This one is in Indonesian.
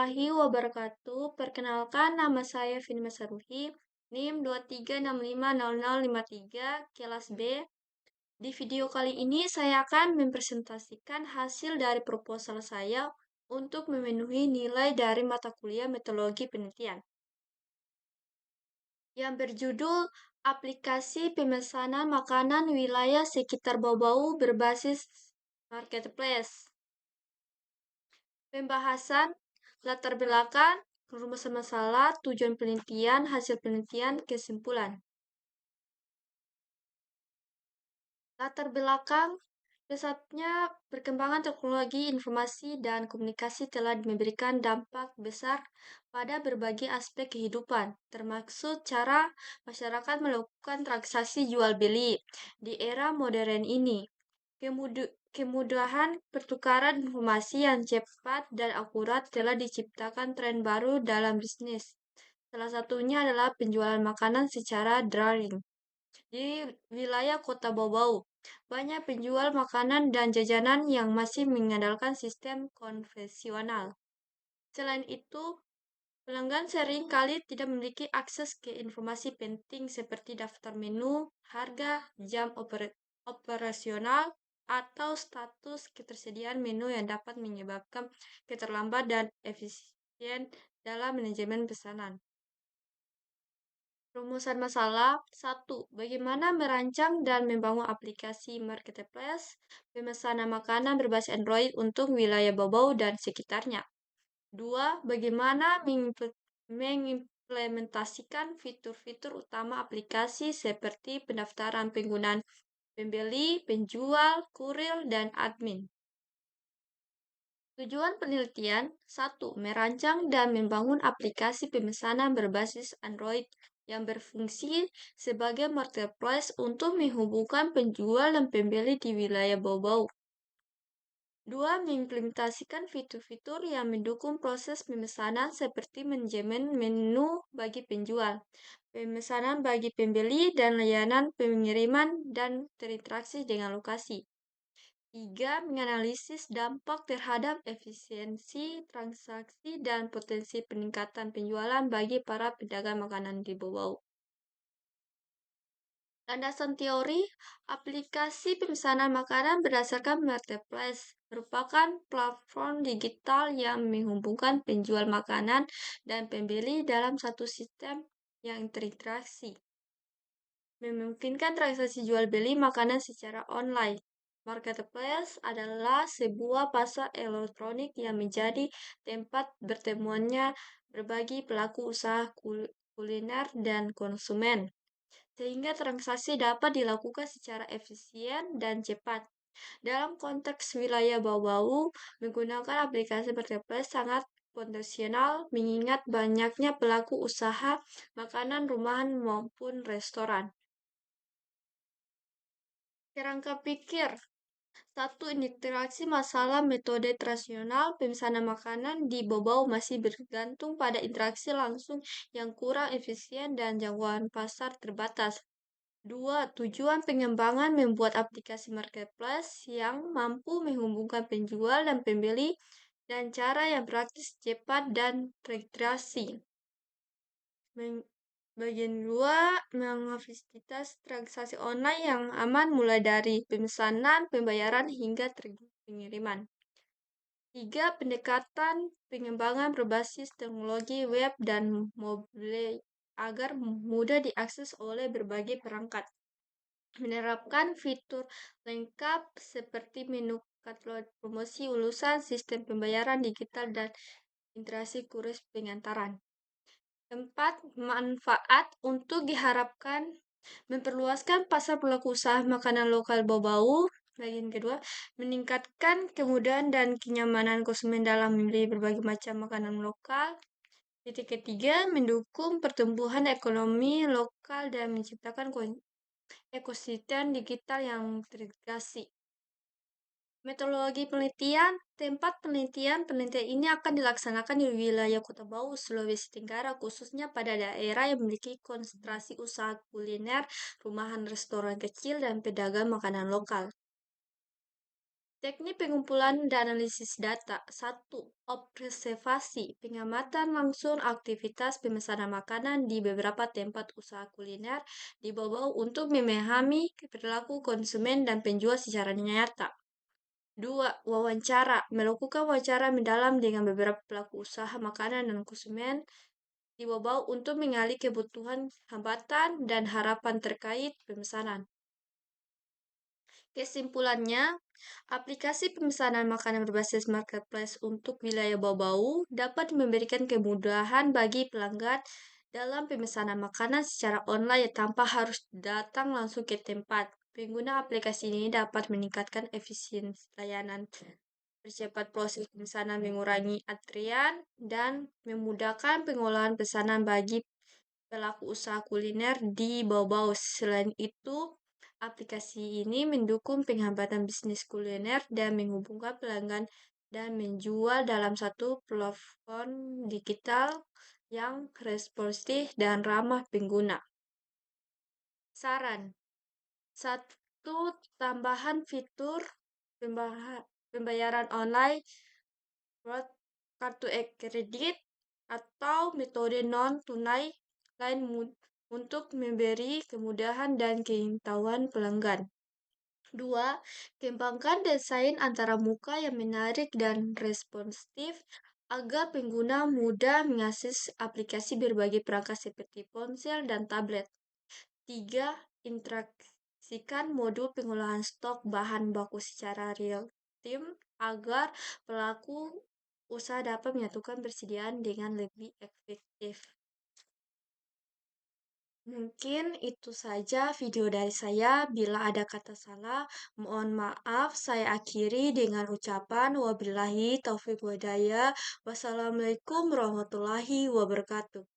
warahmatullahi wabarakatuh. Perkenalkan, nama saya Vini Masaruhi, NIM 23650053, kelas B. Di video kali ini saya akan mempresentasikan hasil dari proposal saya untuk memenuhi nilai dari mata kuliah metodologi penelitian yang berjudul Aplikasi Pemesanan Makanan Wilayah Sekitar Bau-Bau Berbasis Marketplace. Pembahasan latar belakang, rumusan masalah, tujuan penelitian, hasil penelitian, kesimpulan. Latar belakang, pesatnya perkembangan teknologi informasi dan komunikasi telah memberikan dampak besar pada berbagai aspek kehidupan, termasuk cara masyarakat melakukan transaksi jual beli di era modern ini. Kemudahan pertukaran informasi yang cepat dan akurat telah diciptakan tren baru dalam bisnis. Salah satunya adalah penjualan makanan secara daring. Di wilayah kota Bau-Bau, banyak penjual makanan dan jajanan yang masih mengandalkan sistem konvensional. Selain itu, pelanggan sering kali tidak memiliki akses ke informasi penting seperti daftar menu, harga, jam operasional, atau status ketersediaan menu yang dapat menyebabkan keterlambatan dan efisien dalam manajemen pesanan. Rumusan masalah 1. Bagaimana merancang dan membangun aplikasi marketplace pemesanan makanan berbasis Android untuk wilayah Bau-Bau dan sekitarnya. 2. Bagaimana mengimplementasikan fitur-fitur utama aplikasi seperti pendaftaran penggunaan pembeli, penjual, kurir, dan admin. Tujuan penelitian 1. Merancang dan membangun aplikasi pemesanan berbasis Android yang berfungsi sebagai marketplace untuk menghubungkan penjual dan pembeli di wilayah Bau-Bau. 2. Mengimplementasikan fitur-fitur yang mendukung proses pemesanan seperti manajemen menu bagi penjual, pemesanan bagi pembeli, dan layanan pengiriman dan terinteraksi dengan lokasi. 3. Menganalisis dampak terhadap efisiensi transaksi dan potensi peningkatan penjualan bagi para pedagang makanan di Bau-Bau. Landasan teori, aplikasi pemesanan makanan berdasarkan marketplace merupakan platform digital yang menghubungkan penjual makanan dan pembeli dalam satu sistem yang terintegrasi, memungkinkan transaksi jual beli makanan secara online. Marketplace adalah sebuah pasar elektronik yang menjadi tempat bertemuannya berbagai pelaku usaha kuliner dan konsumen, sehingga transaksi dapat dilakukan secara efisien dan cepat. Dalam konteks wilayah Bau-Bau, menggunakan aplikasi marketplace sangat potensial mengingat banyaknya pelaku usaha makanan rumahan maupun restoran. Kerangka pikir 1. Interaksi masalah metode tradisional pemesanan makanan di Bau-Bau masih bergantung pada interaksi langsung yang kurang efisien dan jangkauan pasar terbatas. 2. Tujuan pengembangan membuat aplikasi marketplace yang mampu menghubungkan penjual dan pembeli dan cara yang praktis, cepat, dan terintegrasi. Bagian 2, mengafilitas transaksi online yang aman mulai dari pemesanan, pembayaran, hingga pengiriman. 3. Pendekatan pengembangan berbasis teknologi web dan mobile agar mudah diakses oleh berbagai perangkat. Menerapkan fitur lengkap seperti menu katalog promosi, ulusan, sistem pembayaran digital, dan integrasi kurir pengantaran. 4. Manfaat untuk diharapkan memperluaskan pasar pelaku usaha makanan lokal Bau-Bau. Bagian kedua, meningkatkan kemudahan dan kenyamanan konsumen dalam membeli berbagai macam makanan lokal. Titik ketiga, mendukung pertumbuhan ekonomi lokal dan menciptakan ekosistem digital yang terintegrasi. Metodologi penelitian, tempat penelitian ini akan dilaksanakan di wilayah Kota Bau, Sulawesi Tenggara, khususnya pada daerah yang memiliki konsentrasi usaha kuliner, rumahan restoran kecil, dan pedagang makanan lokal. Teknik pengumpulan dan analisis data. Satu, observasi, pengamatan langsung aktivitas pemesanan makanan di beberapa tempat usaha kuliner di bawah untuk memahami perilaku konsumen dan penjual secara nyata. Dua, wawancara, melakukan wawancara mendalam dengan beberapa pelaku usaha makanan dan konsumen di bawah untuk mengali kebutuhan, hambatan, dan harapan terkait pemesanan. Kesimpulannya, aplikasi pemesanan makanan berbasis marketplace untuk wilayah bau-bau dapat memberikan kemudahan bagi pelanggan dalam pemesanan makanan secara online tanpa harus datang langsung ke tempat. Pengguna aplikasi ini dapat meningkatkan efisiensi layanan, percepat proses pemesanan, mengurangi antrian, dan memudahkan pengolahan pesanan bagi pelaku usaha kuliner di bawah. Selain itu, aplikasi ini mendukung penghambatan bisnis kuliner dan menghubungkan pelanggan dan menjual dalam satu platform digital yang responsif dan ramah pengguna. Saran: satu, tambahan fitur pembayaran online lewat kartu kredit atau metode non-tunai lain untuk memberi kemudahan dan keingintahuan pelanggan. Dua, kembangkan desain antara muka yang menarik dan responsif agar pengguna mudah mengakses aplikasi berbagai perangkat seperti ponsel dan tablet. Tiga, interaksikan modul pengolahan stok bahan baku secara real-time agar pelaku usaha dapat menyatukan persediaan dengan lebih efektif. Mungkin itu saja video dari saya. Bila ada kata salah, mohon maaf. Saya akhiri dengan ucapan wabillahi taufiq walhidayah. Wassalamualaikum warahmatullahi wabarakatuh.